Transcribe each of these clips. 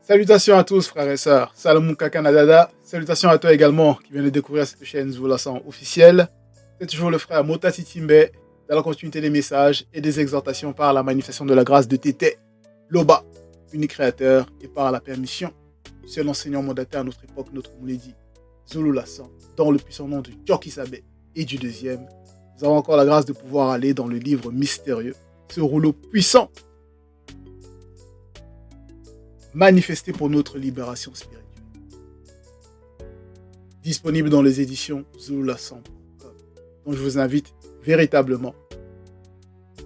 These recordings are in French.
Salutations à tous, frères et sœurs. Salomon Kakanadada. Salutations à toi également qui viens de découvrir cette chaîne Zoulasan officielle. C'est toujours le frère Motati Timbe dans la continuité des messages et des exhortations par la manifestation de la grâce de Tété, Loba, unique créateur, et par la permission du seul enseignant mandataire à notre époque, notre Mouledi, Zoulasan, dans le puissant nom de Tchorkisabé et du deuxième. Nous avons encore la grâce de pouvoir aller dans le livre mystérieux, ce rouleau puissant manifesté pour notre libération spirituelle. Disponible dans les éditions Zoulasan.com. Donc je vous invite véritablement,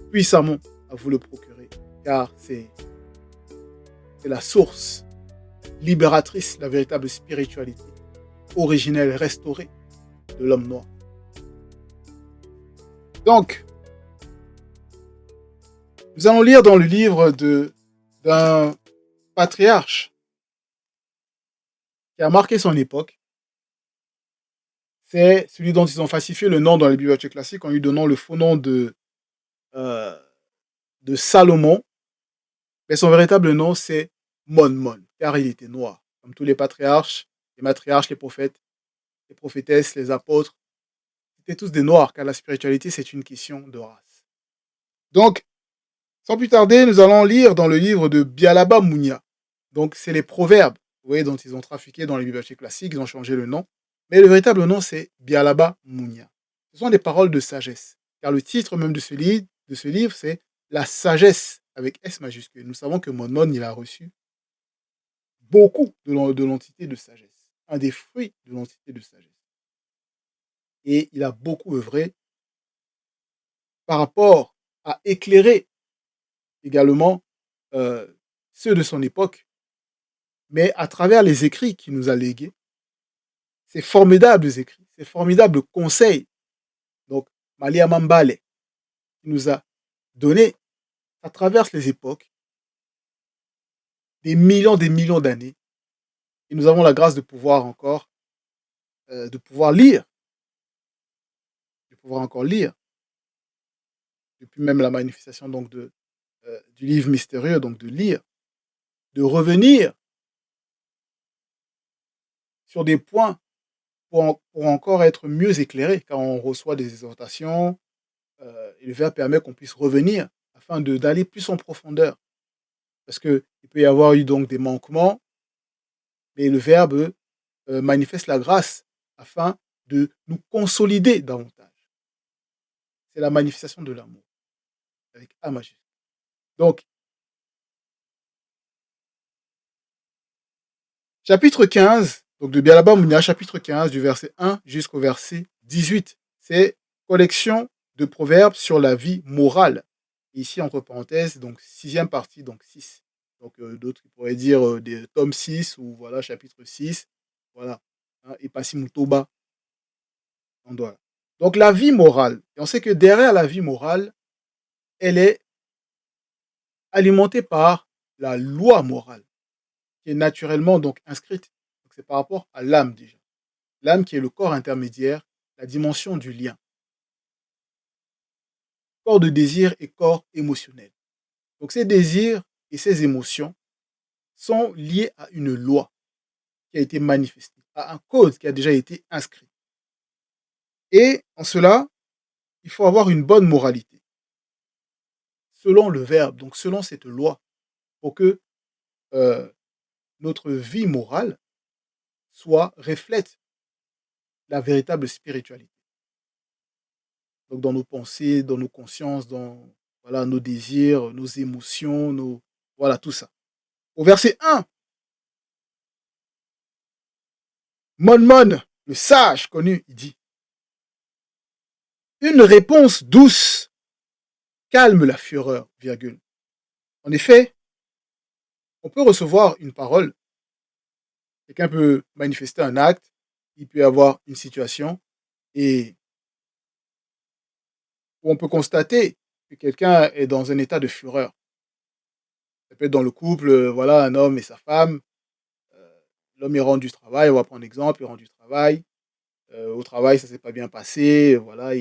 puissamment, à vous le procurer, car c'est la source libératrice, la véritable spiritualité originelle, restaurée de l'homme noir. Donc, nous allons lire dans le livre d'un patriarche qui a marqué son époque. C'est celui dont ils ont falsifié le nom dans les bibliothèques classiques en lui donnant le faux nom de Salomon. Mais son véritable nom, c'est Mon, car il était noir. Comme tous les patriarches, les matriarches, les prophètes, les prophétesses, les apôtres, étaient tous des noirs, car la spiritualité, c'est une question de race. Donc, sans plus tarder, nous allons lire dans le livre de Bialaba Mounia. Donc, c'est les proverbes, vous voyez, dont ils ont trafiqué dans les bibliothèques classiques, ils ont changé le nom. Mais le véritable nom, c'est Bialaba Mounia. Ce sont des paroles de sagesse, car le titre même de ce livre, c'est La sagesse, avec S majuscule. Nous savons que Mon, il a reçu beaucoup de l'entité de sagesse, un des fruits de l'entité de sagesse. Et il a beaucoup œuvré par rapport à éclairer également ceux de son époque, mais à travers les écrits qu'il nous a légués, ces formidables écrits, ces formidables conseils. Donc, Malia Mambale, qui nous a donné, à travers les époques, des millions d'années, et nous avons la grâce de pouvoir encore, de pouvoir lire, de pouvoir encore lire, depuis même la manifestation donc du livre mystérieux, donc de lire, de revenir sur des points pour encore être mieux éclairé, car on reçoit des exhortations, et le verbe permet qu'on puisse revenir afin d'aller plus en profondeur. Parce qu'il peut y avoir eu donc des manquements, mais le verbe manifeste la grâce afin de nous consolider davantage. C'est la manifestation de l'amour, avec A majuscule. Donc, chapitre 15, donc de Bialaba Mounia, chapitre 15, du verset 1 jusqu'au verset 18. C'est collection de proverbes sur la vie morale. Ici, entre parenthèses, donc sixième partie, donc 6. Donc d'autres pourraient dire des tomes 6 ou voilà, chapitre 6. Voilà. Hein, et Passimutoba. Donc la vie morale. Et on sait que derrière la vie morale, elle est alimentée par la loi morale, qui est naturellement donc inscrite. Donc c'est par rapport à l'âme déjà. L'âme qui est le corps intermédiaire, la dimension du lien. Corps de désir et corps émotionnel. Donc ces désirs et ces émotions sont liés à une loi qui a été manifestée, à un code qui a déjà été inscrit. Et en cela, il faut avoir une bonne moralité, selon le verbe, donc selon cette loi, pour que notre vie morale reflète la véritable spiritualité. Donc dans nos pensées, dans nos consciences, dans voilà, nos désirs, nos émotions, voilà, tout ça. Au verset 1, Mon, le sage connu, il dit: une réponse douce calme la fureur, virgule. En effet, on peut recevoir une parole, quelqu'un peut manifester un acte, il peut y avoir une situation, et où on peut constater que quelqu'un est dans un état de fureur. Ça peut être dans le couple, voilà, un homme et sa femme. L'homme il rentre du travail, on va prendre l'exemple, il rentre du travail. Au travail, ça s'est pas bien passé. Voilà,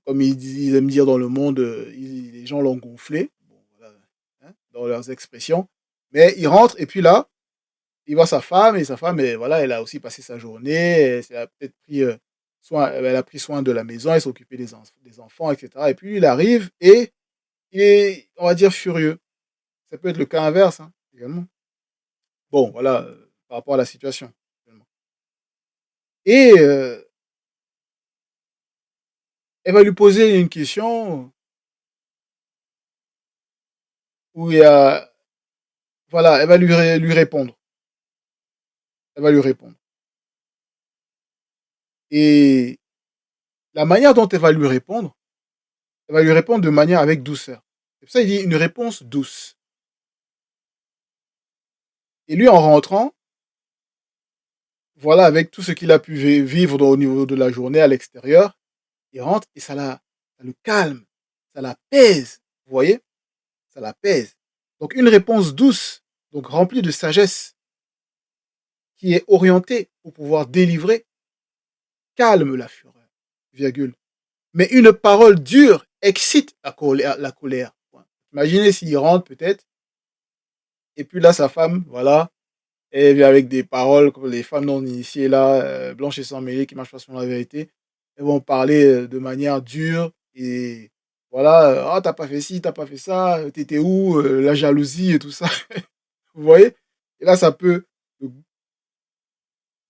comme ils aiment dire dans le monde, les gens l'ont gonflé, bon, voilà, hein, dans leurs expressions. Mais il rentre et puis là, il voit sa femme et sa femme, voilà, elle a aussi passé sa journée, elle a peut-être pris soin, elle a pris soin de la maison, elle s'est occupée des enfants, etc. Et puis lui, il arrive et il est, on va dire, furieux. Ça peut être le cas inverse hein, également. Bon, voilà, par rapport à la situation. Et elle va lui poser une question où il y a, voilà, elle va lui répondre. Elle va lui répondre. Et la manière dont elle va lui répondre de manière avec douceur. C'est pour ça qu'il dit une réponse douce. Et lui, en rentrant, voilà, avec tout ce qu'il a pu vivre au niveau de la journée à l'extérieur, il rentre et ça le calme, ça l'apaise. Vous voyez? Ça l'apaise. Donc une réponse douce, donc remplie de sagesse, qui est orientée pour pouvoir délivrer, calme la fureur, virgule. Mais une parole dure excite la colère. Imaginez s'il rentre peut-être, et puis là, sa femme, voilà, elle vient avec des paroles comme les femmes non initiées, là, blanches et sans mêler, qui marchent pas sur la vérité. Elles vont parler de manière dure et voilà, ah, t'as pas fait ci, t'as pas fait ça, t'étais où, la jalousie et tout ça. Vous voyez? Et là, ça peut le,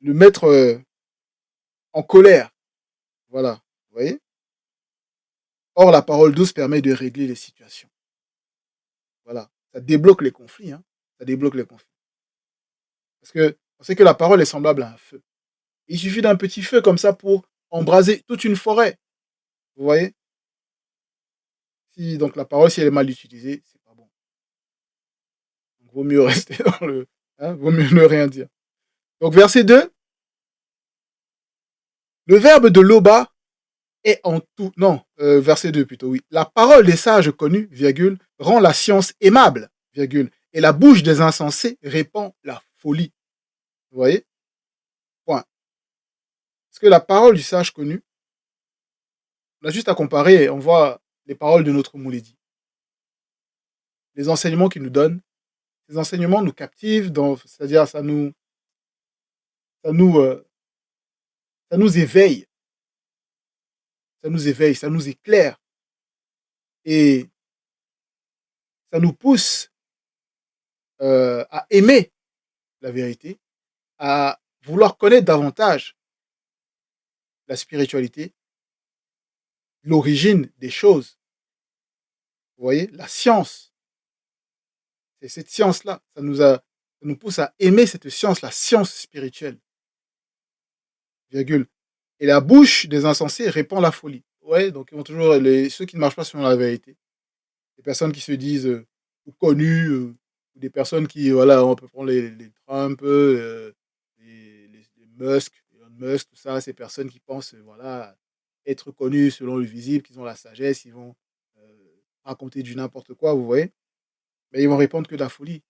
le mettre en colère. Voilà. Vous voyez? Or, la parole douce permet de régler les situations. Voilà. Ça débloque les conflits. Hein. Ça débloque les conflits. Parce que on sait que la parole est semblable à un feu. Il suffit d'un petit feu comme ça pour embraser toute une forêt. Vous voyez? Si, donc la parole, si elle est mal utilisée, c'est pas bon. Donc, vaut mieux rester dans le. Hein, vaut mieux ne rien dire. Donc, verset 2, le verbe de Loba est en tout. Non, verset 2 plutôt, oui. La parole des sages connus, virgule, rend la science aimable, virgule, et la bouche des insensés répand la folie. Vous voyez? Point. Parce que la parole du sage connu, on a juste à comparer, on voit les paroles de notre Mouledi. Les enseignements qu'il nous donne, ces enseignements nous captivent, c'est-à-dire ça nous, euh, ça nous éveille, ça nous éclaire et ça nous pousse à aimer la vérité, à vouloir connaître davantage la spiritualité, l'origine des choses. Vous voyez, la science, c'est cette science-là, ça nous pousse à aimer cette science, la science spirituelle, virgule. Et la bouche des insensés répand la folie. Ouais, donc ils vont toujours ceux qui ne marchent pas selon la vérité. Des personnes qui se disent connues, ou des personnes qui, voilà, on peut prendre les Trump, les Musk, Elon Musk, tout ça, ces personnes qui pensent, voilà, être connues selon le visible, qu'ils ont la sagesse, ils vont raconter du n'importe quoi, vous voyez, mais ils vont répondre que de la folie,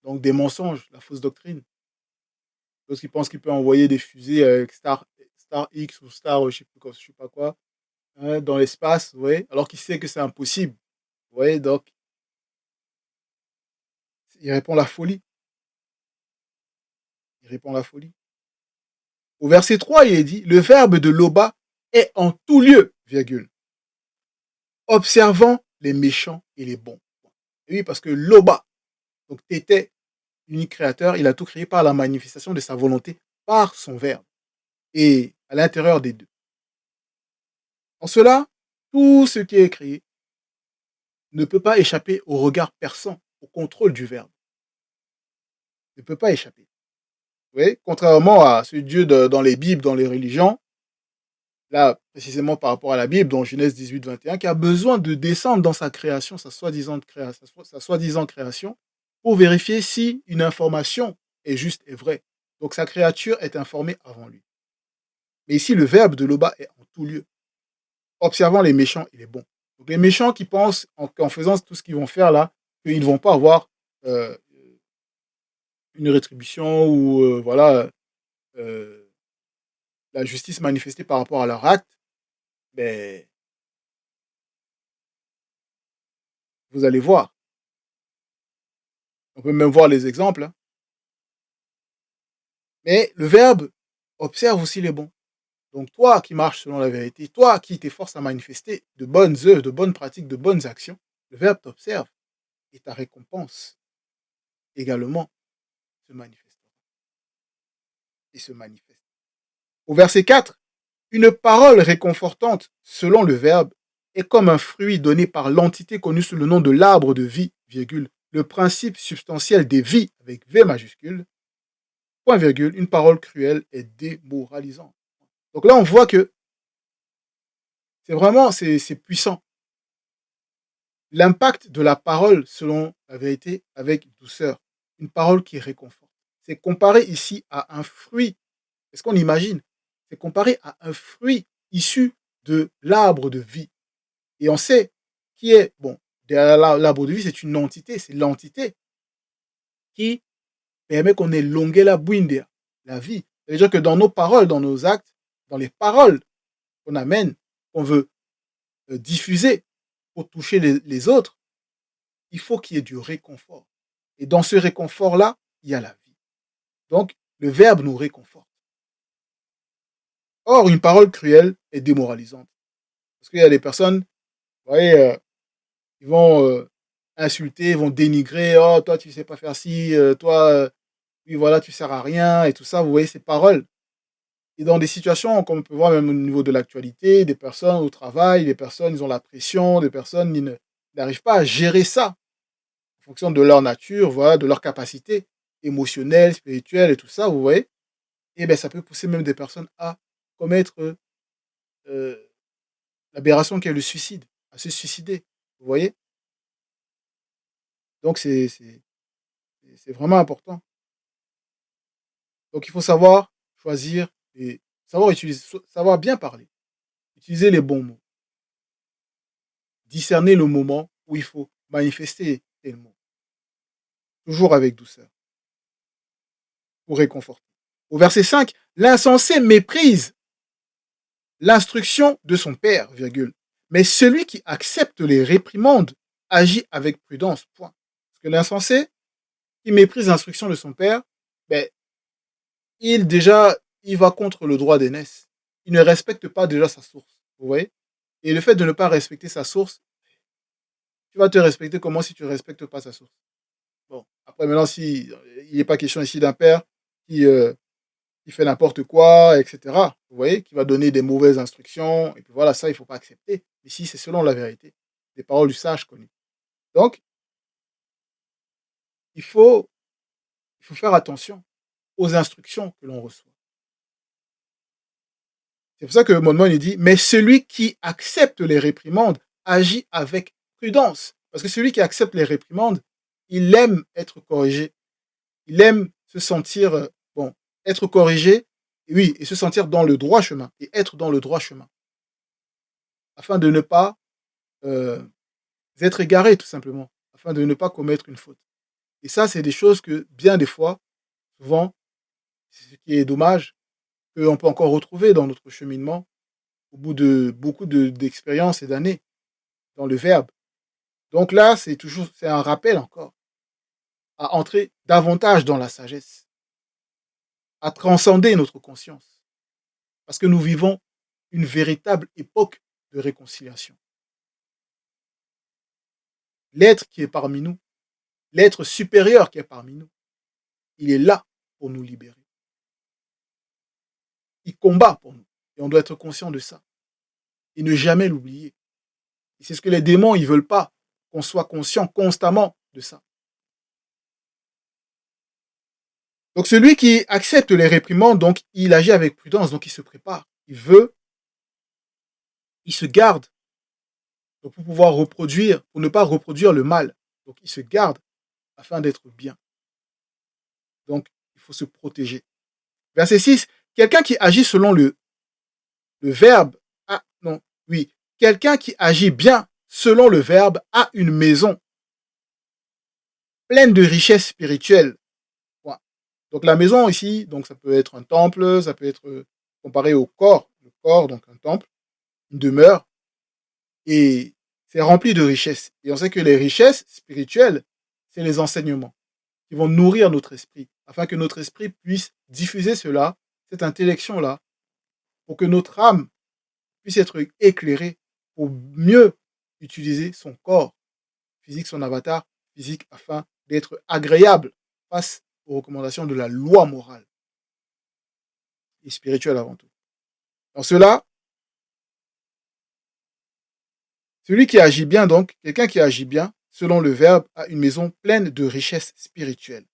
donc des mensonges, la fausse doctrine. D'autres qui pensent qu'ils peuvent envoyer des fusées avec Star X ou Star, je sais plus, je sais pas quoi, hein, dans l'espace, vous voyez, alors qu'ils savent que c'est impossible, vous voyez, donc il répond la folie. Il répond la folie. Au verset 3, il est dit, le verbe de Loba est en tout lieu, virgule, observant les méchants et les bons. Et oui, parce que Loba, donc t'étais l'unique créateur, il a tout créé par la manifestation de sa volonté, par son verbe, et à l'intérieur des deux. En cela, tout ce qui est créé ne peut pas échapper au regard perçant, au contrôle du verbe. Ne peut pas échapper. Vous voyez, contrairement à ce Dieu dans les Bibles, dans les religions, là, précisément par rapport à la Bible, dans Genèse 18, 21, qui a besoin de descendre dans sa création, sa soi-disant création, pour vérifier si une information est juste et vraie. Donc sa créature est informée avant lui. Mais ici, le verbe de Loba est en tout lieu, observant les méchants et les bons. Donc les méchants qui pensent, en faisant tout ce qu'ils vont faire là, qu'ils ne vont pas avoir euh, une rétribution ou voilà, euh, la justice manifestée par rapport à leur acte, ben, vous allez voir. On peut même voir les exemples, hein. Mais le verbe observe aussi les bons. Donc toi qui marches selon la vérité, toi qui t'efforces à manifester de bonnes œuvres, de bonnes pratiques, de bonnes actions, le verbe t'observe et ta récompense également se manifeste et se manifeste. Au verset 4, une parole réconfortante selon le verbe est comme un fruit donné par l'entité connue sous le nom de l'arbre de vie, virgule, le principe substantiel des vies avec V majuscule, point virgule, une parole cruelle est démoralisante. Donc là, on voit que c'est vraiment, c'est puissant. L'impact de la parole selon la vérité avec douceur, une parole qui réconforte. C'est comparé ici à un fruit. Est-ce qu'on imagine? C'est comparé à un fruit issu de l'arbre de vie. Et on sait qui est, bon, derrière l'arbre de vie, c'est une entité, c'est l'entité qui permet qu'on ait longué la buindia, la vie. C'est-à-dire que dans nos paroles, dans nos actes, dans les paroles qu'on amène, qu'on veut diffuser pour toucher les autres, il faut qu'il y ait du réconfort. Et dans ce réconfort-là, il y a la vie. Donc, le verbe nous réconforte. Or, une parole cruelle est démoralisante. Parce qu'il y a des personnes, vous voyez, ils vont insulter, ils vont dénigrer, oh, toi, tu sais pas faire ci, toi, oui, voilà, tu sers à rien, et tout ça, vous voyez ces paroles. Et dans des situations, comme on peut voir même au niveau de l'actualité, des personnes au travail, des personnes, ils ont la pression, des personnes, n'arrivent pas à gérer ça en fonction de leur nature, voilà, de leur capacité émotionnelle, spirituelle et tout ça, vous voyez. Et bien, ça peut pousser même des personnes à commettre euh, l'aberration qu'est le suicide, à se suicider, vous voyez. Donc, c'est vraiment important. Donc, il faut savoir choisir et savoir utiliser, savoir bien parler, utiliser les bons mots, discerner le moment où il faut manifester tel mot, toujours avec douceur, pour réconforter. Au verset 5, l'insensé méprise l'instruction de son père, virgule. Mais celui qui accepte les réprimandes agit avec prudence, point. Parce que l'insensé, qui méprise l'instruction de son père, ben, il va contre le droit d'aînesse. Il ne respecte pas déjà sa source, vous voyez. Et le fait de ne pas respecter sa source, tu vas te respecter comment si tu ne respectes pas sa source? Bon, après maintenant, si il n'est pas question ici d'un père qui, euh, qui fait n'importe quoi, etc. Vous voyez, qui va donner des mauvaises instructions, et puis voilà, ça, il ne faut pas accepter. Ici, c'est selon la vérité, les paroles du sage connu. Donc, il faut, il faut faire attention aux instructions que l'on reçoit. C'est pour ça que Monmon il dit, mais celui qui accepte les réprimandes agit avec prudence. Parce que celui qui accepte les réprimandes, il aime être corrigé. Il aime se sentir, bon, être corrigé, oui, et se sentir dans le droit chemin, et être dans le droit chemin, afin de ne pas euh, être égaré, tout simplement, afin de ne pas commettre une faute. Et ça, c'est des choses que, bien des fois, souvent, ce qui est dommage, qu'on peut encore retrouver dans notre cheminement, au bout de beaucoup d'expériences et d'années, dans le verbe. Donc là, c'est un rappel encore, à entrer davantage dans la sagesse, à transcender notre conscience, parce que nous vivons une véritable époque de réconciliation. L'être qui est parmi nous, l'être supérieur qui est parmi nous, il est là pour nous libérer. Il combat pour nous. Et on doit être conscient de ça. Et ne jamais l'oublier. Et c'est ce que les démons, ils veulent pas, qu'on soit conscient constamment de ça. Donc celui qui accepte les réprimandes, donc il agit avec prudence, donc il se prépare. Il se garde donc, pour pouvoir reproduire, pour ne pas reproduire le mal. Donc il se garde afin d'être bien. Donc il faut se protéger. Verset 6, quelqu'un qui agit selon le verbe a, non, oui, quelqu'un qui agit bien selon le verbe a une maison pleine de richesses spirituelles. Voilà. Donc la maison ici, donc ça peut être un temple, ça peut être comparé au corps, le corps, donc un temple, une demeure, et c'est rempli de richesses. Et on sait que les richesses spirituelles, c'est les enseignements. qui vont nourrir notre esprit, afin que notre esprit puisse diffuser cela, cette intellection-là, pour que notre âme puisse être éclairée pour mieux utiliser son corps physique, son avatar physique, afin d'être agréable face aux recommandations de la loi morale et spirituelle avant tout. Dans cela, celui qui agit bien, donc, quelqu'un qui agit bien, selon le verbe, a une maison pleine de richesses spirituelles.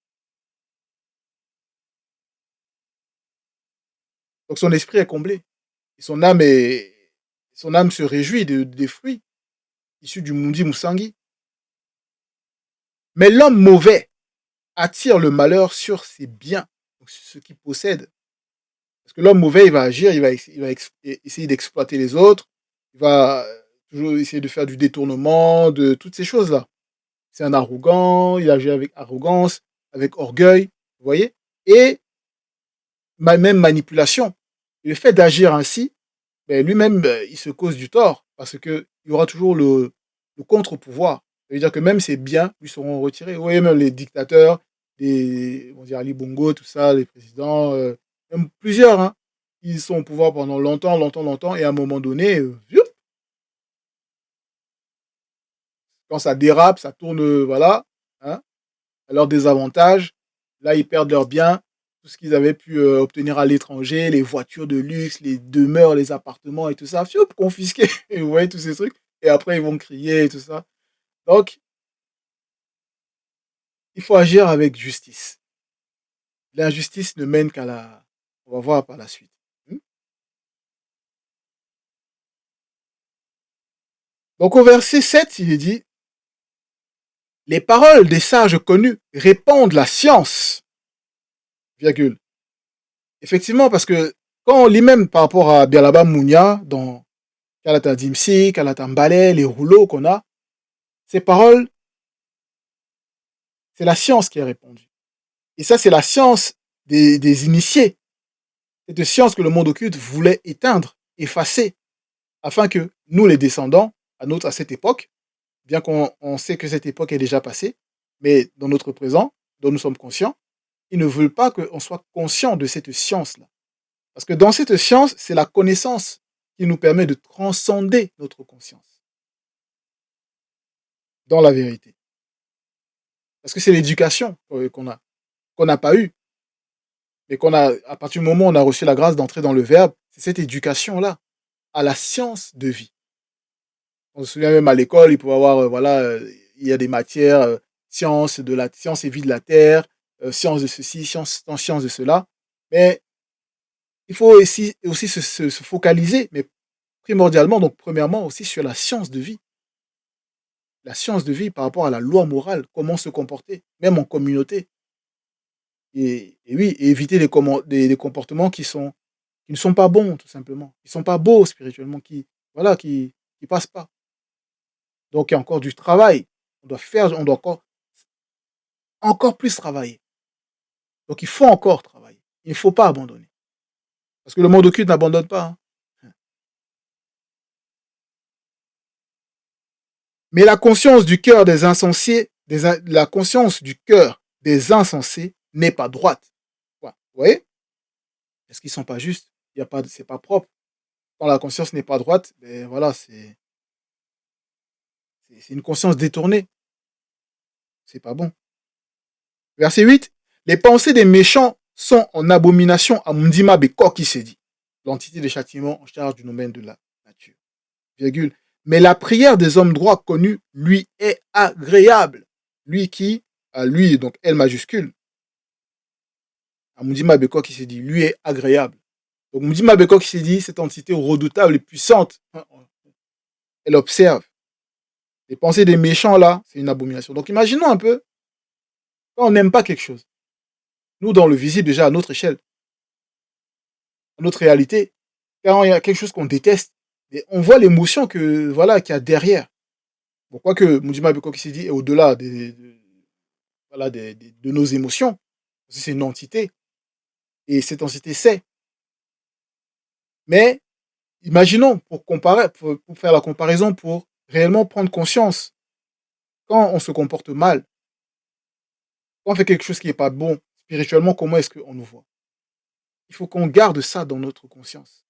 Donc son esprit est comblé. Et son âme se réjouit des fruits issus du Mundi Musangi. Mais l'homme mauvais attire le malheur sur ses biens, donc sur ce qu'il possède. Parce que l'homme mauvais, il va agir, il va essayer d'exploiter les autres, il va toujours essayer de faire du détournement, de toutes ces choses-là. C'est un arrogant, il agit avec arrogance, avec orgueil, vous voyez? Et même manipulation. Et le fait d'agir ainsi, ben, lui-même, il se cause du tort, parce qu'il y aura toujours le contre-pouvoir. Ça veut dire que même ses biens lui seront retirés. Vous voyez, même les dictateurs, on dirait Ali Bongo, tout ça, les présidents, même plusieurs, hein, ils sont au pouvoir pendant longtemps, longtemps, longtemps, et à un moment donné, quand ça dérape, ça tourne, voilà, hein, à leur désavantage. Là, ils perdent leurs biens, tout ce qu'ils avaient pu obtenir à l'étranger, les voitures de luxe, les demeures, les appartements et tout ça, confisqués. Et vous voyez tous ces trucs. Et après, ils vont crier et tout ça. Donc, il faut agir avec justice. L'injustice ne mène qu'à la... On va voir par la suite. Donc, au verset 7, il est dit, les paroles des sages connus répandent la science, virgule. Effectivement, parce que quand on lit même par rapport à Bialaba Mounia, dans Kalata Dimsi, Kalata Mbale, les rouleaux qu'on a, ces paroles, c'est la science qui est répandue. Et ça, c'est la science des initiés. Cette science que le monde occulte voulait éteindre, effacer, afin que nous, les descendants, à cette époque, bien qu'on sait que cette époque est déjà passée, mais dans notre présent, dont nous sommes conscients, ils ne veulent pas qu'on soit conscient de cette science-là. Parce que dans cette science, c'est la connaissance qui nous permet de transcender notre conscience dans la vérité. Parce que c'est l'éducation qu'on n'a pas eue, mais à partir du moment où on a reçu la grâce d'entrer dans le Verbe, c'est cette éducation-là, à la science de vie. On se souvient même à l'école, il pouvait avoir, voilà, il y a des matières, sciences science et vie de la Terre, sciences de ceci, sciences de cela, mais il faut aussi se focaliser, mais primordialement, donc premièrement aussi sur la science de vie. La science de vie par rapport à la loi morale, comment se comporter, même en communauté. Et oui, et éviter des comportements qui ne sont pas bons, tout simplement. Qui ne sont pas beaux spirituellement, voilà, qui passent pas. Donc il y a encore du travail. On doit encore plus travailler. Donc il faut encore travailler. Il ne faut pas abandonner. Parce que le monde occulte n'abandonne pas, hein. Mais la conscience du cœur des insensés, la conscience du cœur des insensés n'est pas droite. Vous voyez? Est-ce qu'ils sont pas justes? C'est pas propre. Quand la conscience n'est pas droite, ben voilà, c'est une conscience détournée. C'est pas bon. Verset 8. Les pensées des méchants sont en abomination à Mundima Beko qui s'est dit. L'entité des châtiments en charge du domaine de la nature. Virgule. Mais la prière des hommes droits connus lui est agréable. Lui qui, à lui, donc L majuscule, à Mundima Beko qui s'est dit, lui est agréable. Donc Mundima Beko qui s'est dit, cette entité redoutable et puissante, elle observe. Les pensées des méchants là, c'est une abomination. Donc imaginons un peu, quand on n'aime pas quelque chose, nous dans le visible déjà à notre échelle, à notre réalité, quand il y a quelque chose qu'on déteste, et on voit l'émotion voilà, qu'il y a derrière. Pourquoi que Mundima Beko qui s'est dit est au-delà voilà, de nos émotions. C'est une entité. Et cette entité sait. Mais imaginons, pour faire la comparaison, pour réellement prendre conscience, quand on se comporte mal, Quand on fait quelque chose qui n'est pas bon, spirituellement, comment est-ce qu'on nous voit? Il faut qu'on garde ça dans notre conscience.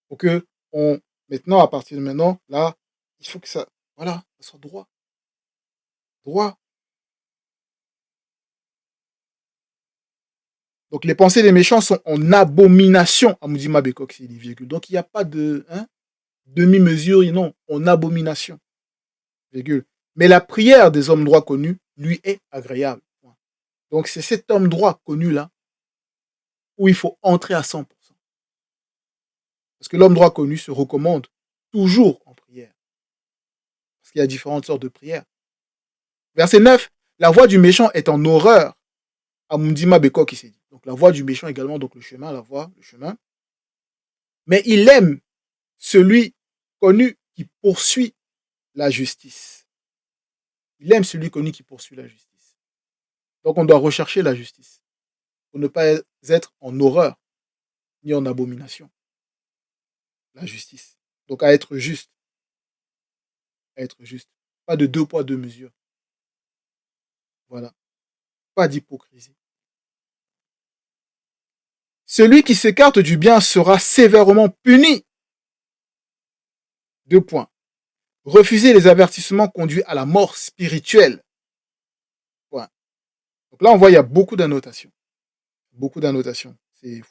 Pour que on maintenant, à partir de maintenant, là, il faut que ça voilà, ça soit droit, droit. Donc les pensées des méchants sont en abomination à Mudima Bekok, c'est des virgules. Donc il n'y a pas de hein, demi-mesure, non, en abomination, virgule. Mais la prière des hommes droits connus lui est agréable. Donc c'est cet homme droit connu là où il faut entrer à 100%. Parce que l'homme droit connu se recommande toujours en prière. Parce qu'il y a différentes sortes de prières. Verset 9, la voix du méchant est en horreur à Mundima Beko qui s'est dit. Donc la voix du méchant également, donc le chemin, la voix, le chemin. Mais il aime celui connu qui poursuit la justice. Il aime celui connu qui poursuit la justice. Donc on doit rechercher la justice pour ne pas être en horreur ni en abomination. La justice. Donc à être juste. À être juste. Pas de deux poids, deux mesures. Voilà. Pas d'hypocrisie. Celui qui s'écarte du bien sera sévèrement puni. 2 points. Refuser les avertissements conduit à la mort spirituelle. Point. Donc là, on voit, il y a beaucoup d'annotations. Beaucoup d'annotations. C'est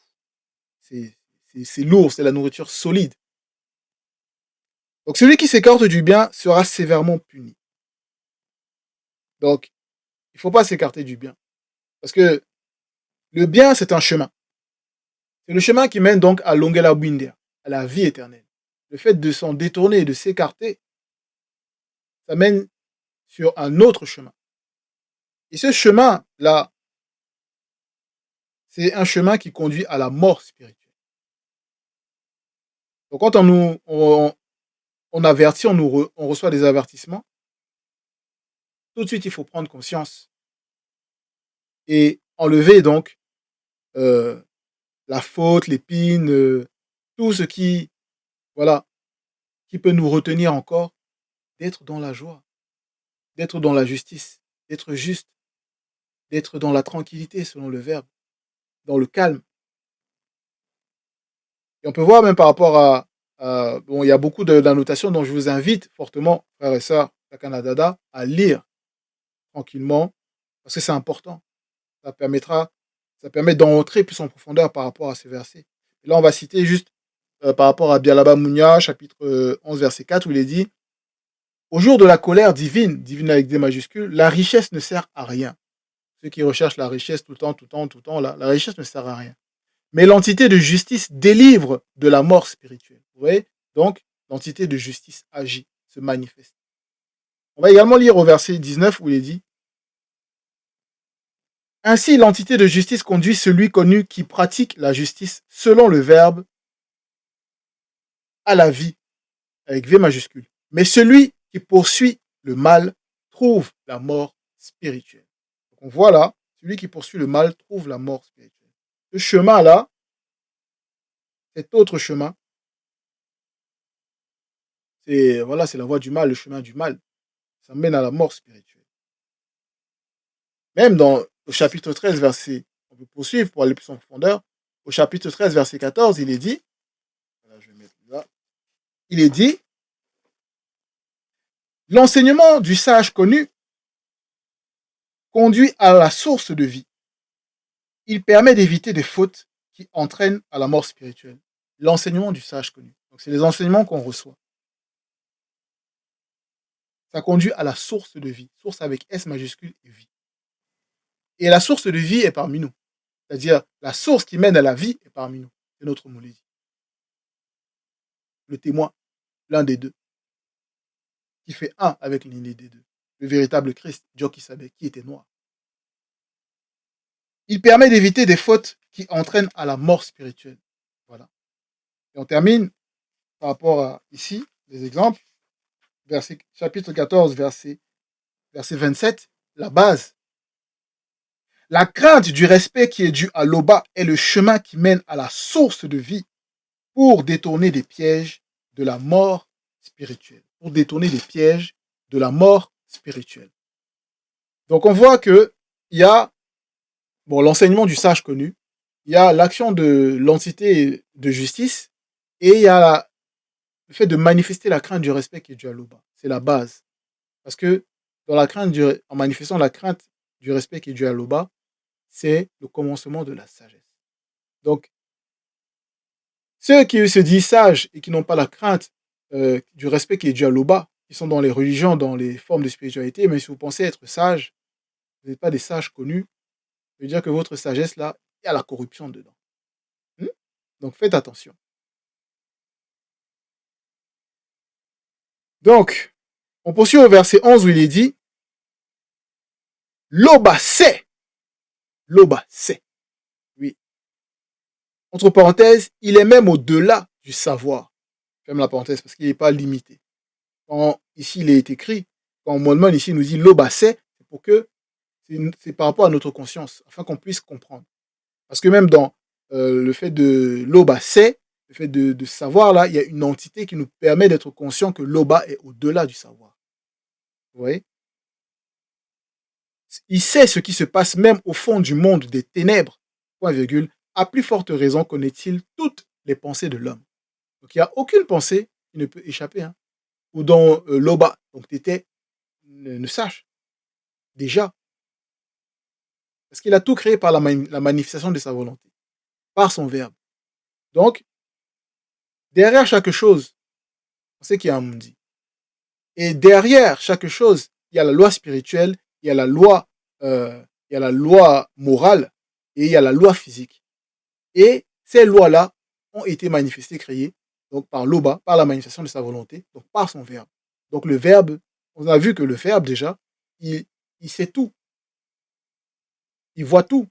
lourd, c'est la nourriture solide. Donc celui qui s'écarte du bien sera sévèrement puni. Donc, il ne faut pas s'écarter du bien. Parce que le bien, c'est un chemin. C'est le chemin qui mène donc à l'Ongela Windia, à la vie éternelle. Le fait de s'en détourner et de s'écarter, ça mène sur un autre chemin. Et ce chemin-là, c'est un chemin qui conduit à la mort spirituelle. Donc quand on avertit, on reçoit des avertissements, tout de suite il faut prendre conscience et enlever donc euh, la faute, l'épine, tout ce qui, voilà, qui peut nous retenir encore d'être dans la joie, d'être dans la justice, d'être juste, d'être dans la tranquillité selon le verbe, dans le calme. Et on peut voir même par rapport bon, il y a beaucoup d'annotations dont je vous invite fortement, frères et sœurs, Takanadada, à lire tranquillement, parce que c'est important. Ça permet d'entrer plus en profondeur par rapport à ces versets. Et là, on va citer juste par rapport à Bialaba Mounia, chapitre 11, verset 4, où il est dit: au jour de la colère divine, divine avec des majuscules, la richesse ne sert à rien. Ceux qui recherchent la richesse tout le temps, la richesse ne sert à rien. Mais l'entité de justice délivre de la mort spirituelle. Vous voyez? Donc, l'entité de justice agit, se manifeste. On va également lire au verset 19 où il est dit: ainsi, l'entité de justice conduit celui connu qui pratique la justice selon le verbe à la vie, avec V majuscule. Mais celui qui poursuit le mal trouve la mort spirituelle. Donc on voit là, celui qui poursuit le mal trouve la mort spirituelle. Ce chemin-là, cet autre chemin, c'est voilà, c'est la voie du mal, le chemin du mal. Ça mène à la mort spirituelle. Même dans le chapitre 13, verset, on peut poursuivre pour aller plus en profondeur. Au chapitre 13, verset 14, il est dit, voilà, je vais mettre là, il est dit: l'enseignement du sage connu conduit à la source de vie. Il permet d'éviter des fautes qui entraînent à la mort spirituelle. L'enseignement du sage connu. Donc, c'est les enseignements qu'on reçoit. Ça conduit à la source de vie. Source avec S majuscule et vie. Et la source de vie est parmi nous. C'est-à-dire, la source qui mène à la vie est parmi nous. C'est notre Moulédi. Le témoin, l'un des deux, qui fait un avec l'unité des deux. Le véritable Christ, Dieu qui savait, qui était noir. Il permet d'éviter des fautes qui entraînent à la mort spirituelle. Voilà. Et on termine par rapport à ici, les exemples. Chapitre 14, verset 27, la base. La crainte du respect qui est dû à l'Oba est le chemin qui mène à la source de vie pour détourner des pièges de la mort spirituelle. Pour détourner des pièges de la mort spirituelle. Donc on voit que il y a bon, l'enseignement du sage connu, il y a l'action de l'entité de justice et il y a le fait de manifester la crainte du respect qui est due à l'Oba. C'est la base. Parce que en manifestant la crainte du respect qui est dû à l'Oba, c'est le commencement de la sagesse. Donc, ceux qui se disent sages et qui n'ont pas la crainte du respect qui est dû à l'Oba, qui sont dans les religions, dans les formes de spiritualité, mais si vous pensez être sage, vous n'êtes pas des sages connus, ça veut dire que votre sagesse, là, il y a la corruption dedans. Hmm? Donc, faites attention. Donc, on poursuit au verset 11 où il est dit l'Oba sait. L'Oba sait. Oui. Entre parenthèses, il est même au-delà du savoir. Ferme la parenthèse parce qu'il n'est pas limité. Quand ici il est écrit, quand Molman ici nous dit l'Oba sait, c'est pour que c'est par rapport à notre conscience, afin qu'on puisse comprendre. Parce que même dans le fait de l'Oba sait, le fait de savoir là, il y a une entité qui nous permet d'être conscient que l'Oba est au-delà du savoir. Vous voyez? Il sait ce qui se passe même au fond du monde des ténèbres, point virgule, à plus forte raison connaît-il toutes les pensées de l'homme. Donc il n'y a aucune pensée qui ne peut échapper, hein, ou dans l'Oba. Donc tu étais, ne sache, déjà, parce qu'il a tout créé par la manifestation de sa volonté, par son verbe. Donc, derrière chaque chose, on sait qu'il y a un mundi. Et derrière chaque chose, il y a la loi spirituelle, il y a la loi, il y a la loi morale et il y a la loi physique. Et ces lois-là ont été manifestées, créées donc par l'Oba, par la manifestation de sa volonté, donc par son verbe. Donc le verbe, on a vu que le verbe déjà, il sait tout, il voit tout,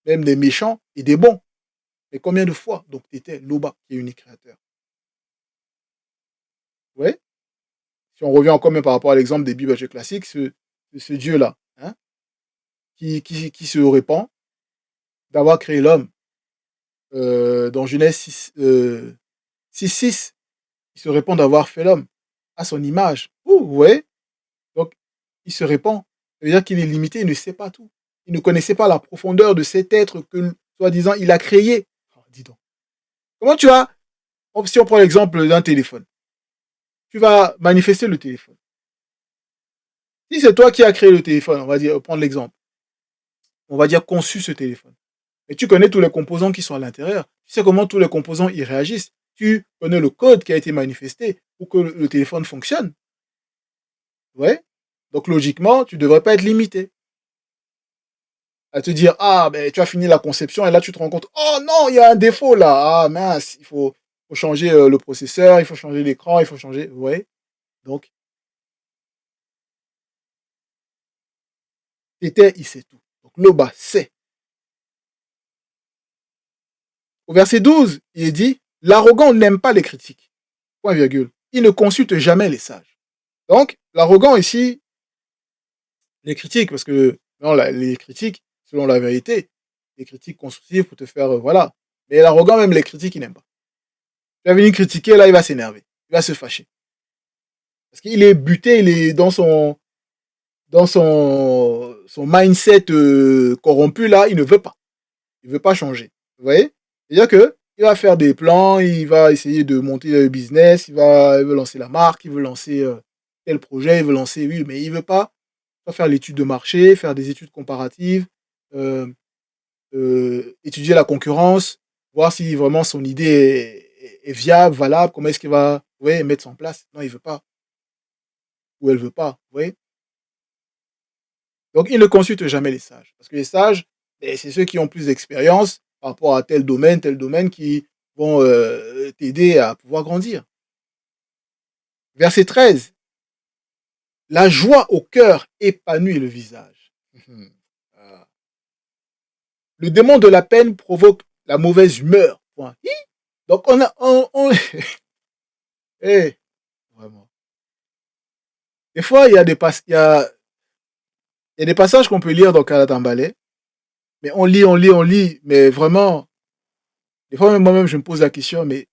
même des méchants et des bons. Mais combien de fois donc tu étais l'Oba qui est unique créateur? Oui. Si on revient encore même par rapport à l'exemple des Bibles classiques, ce Dieu-là, hein, qui se répand d'avoir créé l'homme dans Genèse 6, il se répand d'avoir fait l'homme à son image. Ouh, vous voyez? Donc, il se répand. Ça veut dire qu'il est limité, il ne sait pas tout. Il ne connaissait pas la profondeur de cet être que, soi-disant, il a créé. Oh, dis donc. Comment tu as, si on prend l'exemple d'un téléphone, tu vas manifester le téléphone. Si c'est toi qui as créé le téléphone, on va dire, prendre l'exemple, on va dire conçu ce téléphone. Et tu connais tous les composants qui sont à l'intérieur. Tu sais comment tous les composants y réagissent. Tu connais le code qui a été manifesté pour que le téléphone fonctionne. Ouais. Donc logiquement, tu ne devrais pas être limité à te dire ah ben tu as fini la conception et là tu te rends compte oh non il y a un défaut là ah mince faut changer le processeur, il faut changer l'écran, il faut changer ouais donc Tété il sait tout donc Loba sait. Au verset 12 il est dit l'arrogant n'aime pas les critiques point virgule il ne consulte jamais les sages. Donc l'arrogant ici les critiques parce que non les critiques selon la vérité les critiques constructives pour te faire voilà mais l'arrogant même les critiques il n'aime pas. Tu vas venir critiquer là il va s'énerver il va se fâcher. Parce qu'il est buté, il est dans son mindset corrompu là, il ne veut pas. Il ne veut pas changer. Vous voyez? C'est-à-dire que il va faire des plans, il va essayer de monter le business, il veut lancer la marque, il veut lancer tel projet, il veut lancer, oui, mais il ne veut pas faire l'étude de marché, faire des études comparatives, euh, étudier la concurrence, voir si vraiment son idée est viable, valable, comment est-ce qu'il va ouais, mettre ça en place. Non, il ne veut pas. Ou elle ne veut pas. Vous voyez? Donc, ils ne consultent jamais les sages. Parce que les sages, ben, c'est ceux qui ont plus d'expérience par rapport à tel domaine, qui vont t'aider à pouvoir grandir. Verset 13. La joie au cœur épanouit le visage. Le démon de la peine provoque la mauvaise humeur. Point. Donc, hey, vraiment. Des fois, il y a des passages qu'on peut lire dans Kalatambalé, mais on lit, mais vraiment, des fois, même moi-même, je me pose la question, mais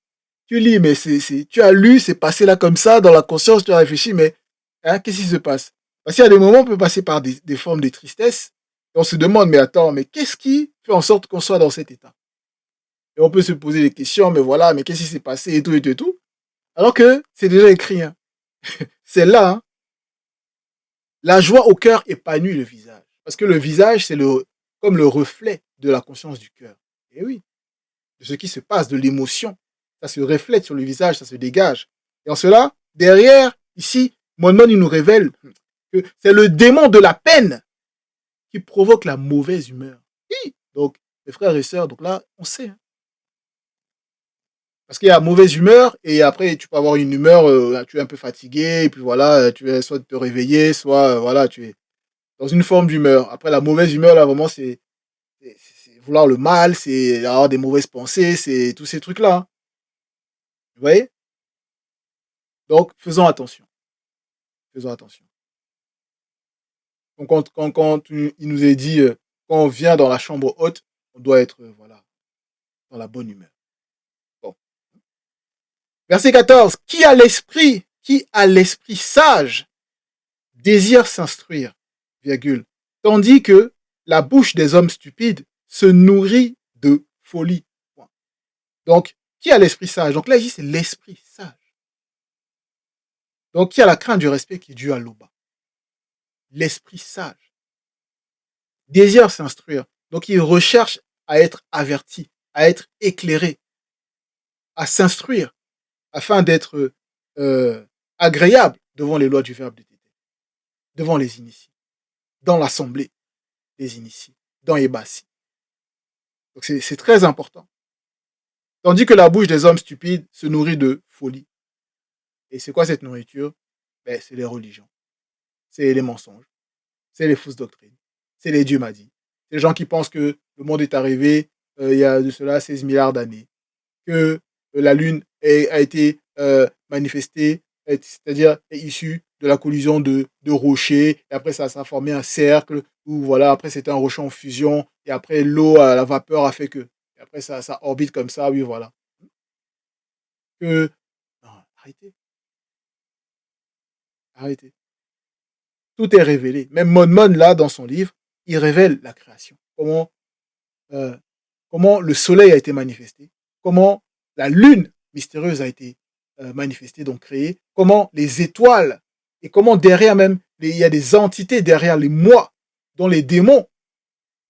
tu lis, mais tu as lu, c'est passé là comme ça, dans la conscience, tu as réfléchi, mais hein, qu'est-ce qui se passe? Parce qu'il y a des moments, on peut passer par des formes de tristesse, Et on se demande, mais attends, mais qu'est-ce qui fait en sorte qu'on soit dans cet état? Et on peut se poser des questions, mais voilà, mais qu'est-ce qui s'est passé et tout et tout et tout. Alors que c'est déjà écrit, hein. C'est là, hein. La joie au cœur épanouit le visage. Parce que le visage, c'est comme le reflet de la conscience du cœur. Et oui, de ce qui se passe, de l'émotion. Ça se reflète sur le visage, ça se dégage. Et en cela, derrière, ici, Monmon, il nous révèle que c'est le démon de la peine qui provoque la mauvaise humeur. Oui. Donc, mes frères et sœurs, donc là, on sait, hein. Parce qu'il y a mauvaise humeur et après tu peux avoir une humeur, tu es un peu fatigué et puis voilà, tu es soit te réveiller, soit, voilà, tu es dans une forme d'humeur. Après la mauvaise humeur là vraiment c'est vouloir le mal, c'est avoir des mauvaises pensées, c'est tous ces trucs là, hein. Vous voyez? Donc faisons attention, faisons attention. Donc il nous est dit, quand on vient dans la chambre haute, on doit être, voilà, dans la bonne humeur. Bon. Verset 14: qui a l'esprit sage désire s'instruire, virgule, tandis que la bouche des hommes stupides se nourrit de folie. Point. Donc, qui a l'esprit sage? Donc là, ici, c'est l'esprit sage. Donc, qui a la crainte du respect qui est due à l'Oba? L'esprit sage désire s'instruire. Donc, il recherche à être averti, à être éclairé, à s'instruire, afin d'être agréable devant les lois du Verbe de Tété, devant les initiés, dans l'assemblée des initiés, dans Ebassi. Donc c'est très important. Tandis que la bouche des hommes stupides se nourrit de folie. Et c'est quoi cette nourriture? Ben, c'est les religions, c'est les mensonges, c'est les fausses doctrines, c'est les dieux m'a dit. C'est les gens qui pensent que le monde est arrivé il y a de cela 16 milliards d'années, que la Lune a été manifestée, c'est-à-dire est issue de la collision de rochers, et après ça a formé un cercle, où voilà, après c'était un rocher en fusion, et après l'eau, la vapeur a fait que, et après ça orbite comme ça, oui voilà. Que, non, arrêtez, arrêtez. Tout est révélé. Même Mon, là, dans son livre, il révèle la création. Euh, comment le soleil a été manifesté, comment la lune mystérieuse a été manifestée, donc créée, comment les étoiles, et comment derrière même, il y a des entités derrière les moi, dont les démons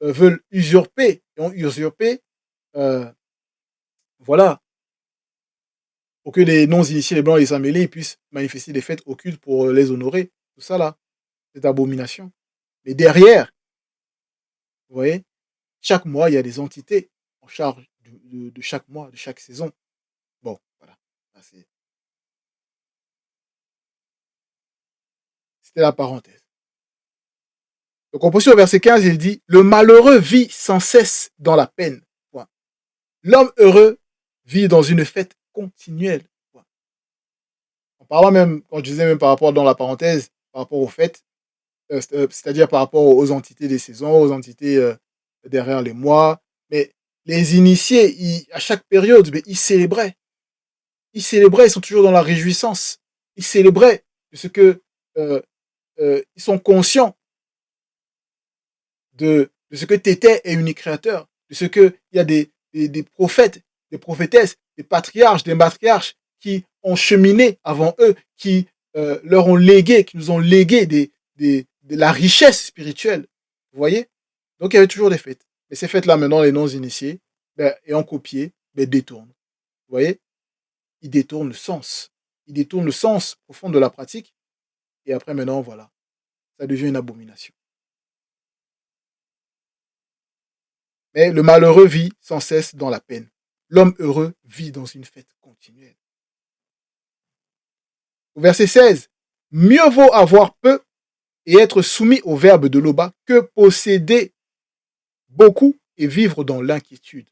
veulent usurper, et ont usurpé, euh, voilà, pour que les non-initiés, les blancs et les améliés puissent manifester des fêtes occultes pour les honorer. Tout ça là, cette abomination. Mais derrière, vous voyez, chaque mois, il y a des entités en charge de chaque mois, de chaque saison. Bon, voilà. C'était la parenthèse. Donc on poursuit au verset 15, il dit: le malheureux vit sans cesse dans la peine. Point. L'homme heureux vit dans une fête continuelle. Point. En parlant même, quand je disais même par rapport dans la parenthèse, par rapport aux fêtes, c'est-à-dire par rapport aux entités des saisons, aux entités derrière les mois, mais les initiés, à chaque période, mais ils célébraient. Ils célébraient, ils sont toujours dans la réjouissance. Ils célébraient de ce que ils sont conscients de ce que Tété est unique créateur, de ce qu'il y a des prophètes, des prophétesses, des patriarches, des matriarches qui ont cheminé avant eux, qui leur ont légué, qui nous ont légué de la richesse spirituelle. Vous voyez? Donc il y avait toujours des fêtes. Mais ces fêtes-là, maintenant, les non-initiés, ben, ayant copié, ben, détournent. Vous voyez? Ils détournent le sens. Ils détournent le sens profond de la pratique. Et après, maintenant, voilà, ça devient une abomination. Mais le malheureux vit sans cesse dans la peine. L'homme heureux vit dans une fête continuelle. Au verset 16, mieux vaut avoir peu et être soumis au verbe de l'Oba que posséder beaucoup et vivre dans l'inquiétude.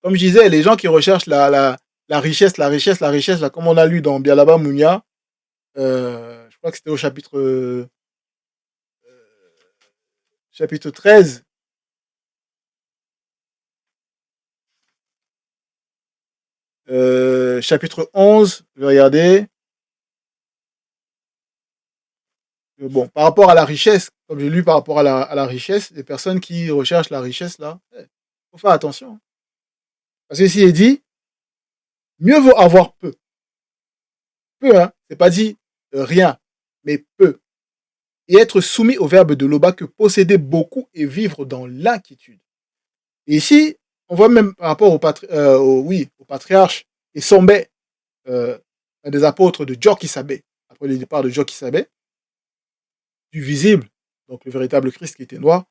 Comme je disais, les gens qui recherchent la richesse, la richesse, la richesse, là, comme on a lu dans Bialaba Mounia, je crois que c'était au chapitre 13, chapitre 11, je vais regarder. Bon, par rapport à la richesse, comme j'ai lu par rapport à la richesse, les personnes qui recherchent la richesse, là, faut faire attention, hein. Parce que s'il est dit, mieux vaut avoir peu. Peu, hein. C'est pas dit rien, mais peu. Et être soumis au verbe de Loba que posséder beaucoup et vivre dans l'inquiétude. Et ici, on voit même par rapport au patriarche et Sombé, un des apôtres de Djokisabé, après le départ de Djokisabé, du visible, donc le véritable Christ qui était noir.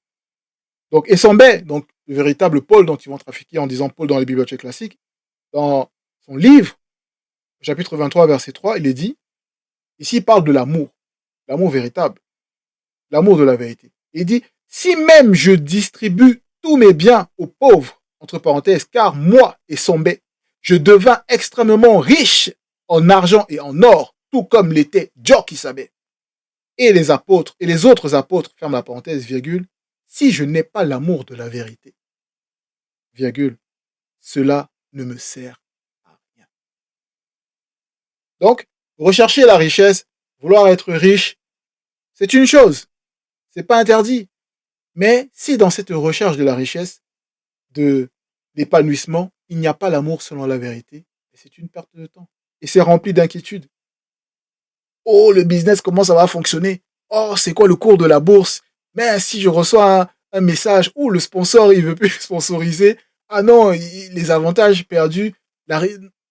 Donc Essambé, donc le véritable Paul dont ils vont trafiquer en disant Paul dans les bibliothèques classiques, dans son livre, chapitre 23, verset 3, il est dit, ici il parle de l'amour véritable, l'amour de la vérité. Il dit, si même je distribue tous mes biens aux pauvres, entre parenthèses, car moi, Essambé, je devins extrêmement riche en argent et en or, tout comme l'était Djokisabé. Et les apôtres, et les autres apôtres, ferme la parenthèse, virgule, si je n'ai pas l'amour de la vérité, virgule, cela ne me sert à rien. Donc, rechercher la richesse, vouloir être riche, c'est une chose, c'est pas interdit. Mais si dans cette recherche de la richesse, de l'épanouissement, il n'y a pas l'amour selon la vérité, c'est une perte de temps. Et c'est rempli d'inquiétude. Oh, le business, comment ça va fonctionner? Oh, c'est quoi le cours de la bourse? Mais si je reçois un message où le sponsor, il veut plus sponsoriser, ah non, les avantages perdus, la,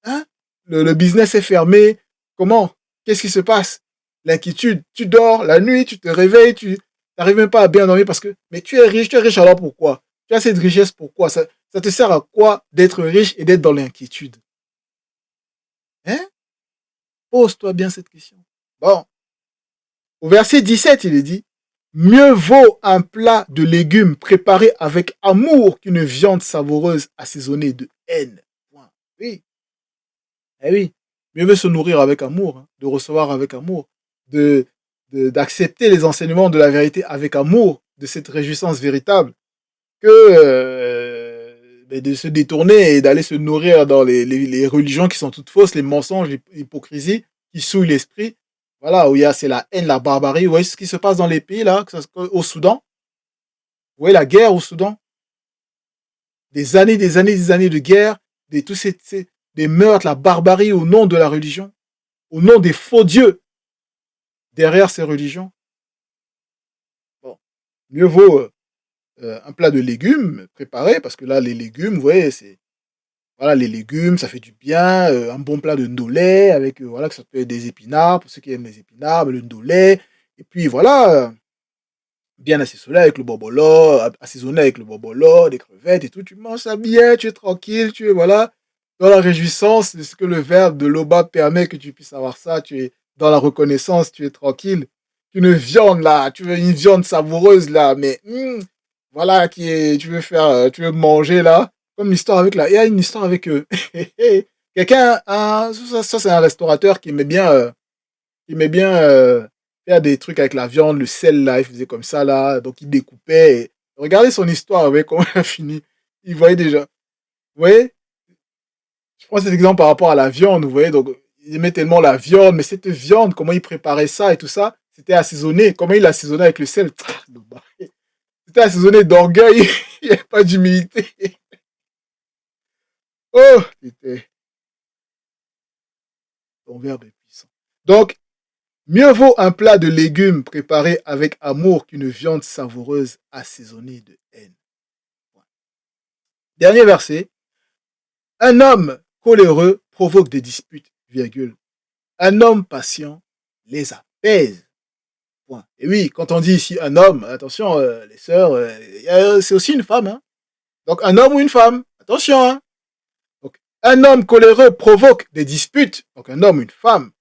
hein? Le business est fermé. Comment? Qu'est-ce qui se passe? L'inquiétude. Tu dors la nuit, tu te réveilles, tu n'arrives même pas à bien dormir parce que, mais tu es riche alors pourquoi? Tu as cette richesse pourquoi? Ça te sert à quoi d'être riche et d'être dans l'inquiétude? Hein? Pose-toi bien cette question. Bon. Au verset 17, il est dit, mieux vaut un plat de légumes préparé avec amour qu'une viande savoureuse assaisonnée de haine. Oui, eh oui. Mieux vaut se nourrir avec amour, hein, de recevoir avec amour, de, d'accepter les enseignements de la vérité avec amour, de cette réjouissance véritable, que de se détourner et d'aller se nourrir dans les religions qui sont toutes fausses, les mensonges, l'hypocrisie qui souillent l'esprit. Voilà, où il y a, c'est la haine, la barbarie. Vous voyez ce qui se passe dans les pays, là, au Soudan. Vous voyez la guerre au Soudan. Des années de guerre, des meurtres, la barbarie au nom de la religion, au nom des faux dieux derrière ces religions. Bon, mieux vaut un plat de légumes préparé, parce que là, les légumes, vous voyez, c'est voilà, les légumes, ça fait du bien, un bon plat de ndolé avec, voilà, que ça peut être des épinards, pour ceux qui aiment les épinards, mais le ndolé, et puis voilà, bien assaisonné avec le bobolo, assaisonné avec le bobolo, des crevettes et tout, tu manges ça bien, tu es tranquille, tu es, voilà, dans la réjouissance de ce que le verbe de l'Oba permet que tu puisses avoir ça, tu es dans la reconnaissance, tu es tranquille. Une viande là, tu veux une viande savoureuse là, mais voilà, tu veux faire, tu veux manger là, comme l'histoire avec là, il y a une histoire avec quelqu'un, ça c'est un restaurateur qui aimait bien faire des trucs avec la viande, le sel là, il faisait comme ça là, donc il découpait. Regardez son histoire avec comment il a fini. Il voyait déjà. Vous voyez, je prends cet exemple par rapport à la viande, vous voyez, donc il aimait tellement la viande, mais cette viande, comment il préparait ça et tout ça, c'était assaisonné. Comment il assaisonnait avec le sel? C'était assaisonné d'orgueil, il n'y avait pas d'humilité. Oh, c'était ton verbe est puissant. Donc, mieux vaut un plat de légumes préparé avec amour qu'une viande savoureuse assaisonnée de haine. Dernier verset. Un homme coléreux provoque des disputes, virgule. Un homme patient les apaise. Point. Et oui, quand on dit ici un homme, attention, les sœurs, c'est aussi une femme. Hein. Donc un homme ou une femme, attention. Hein. Donc, un homme coléreux provoque des disputes, donc un homme ou une femme.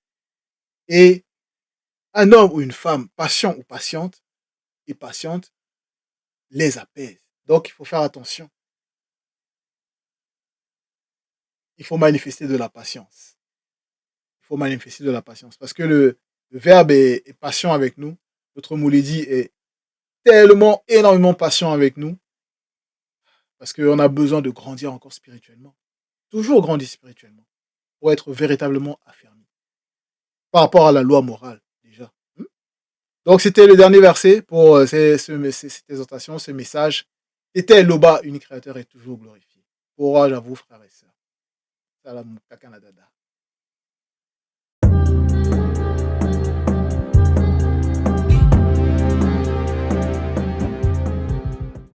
Et un homme ou une femme patient ou patiente et patiente les apaise. Donc il faut faire attention. Il faut manifester de la patience. Il faut manifester de la patience. Parce que le verbe est patient avec nous. Notre Moulidi est tellement, énormément patient avec nous. Parce qu'on a besoin de grandir encore spirituellement. Toujours grandir spirituellement. Pour être véritablement affermi. Par rapport à la loi morale, déjà. Donc, c'était le dernier verset pour cette exhortation, ce message. C'était Loba, unique créateur et toujours glorifié. Courage à vous, frères et sœurs. Salam, Kakanadada.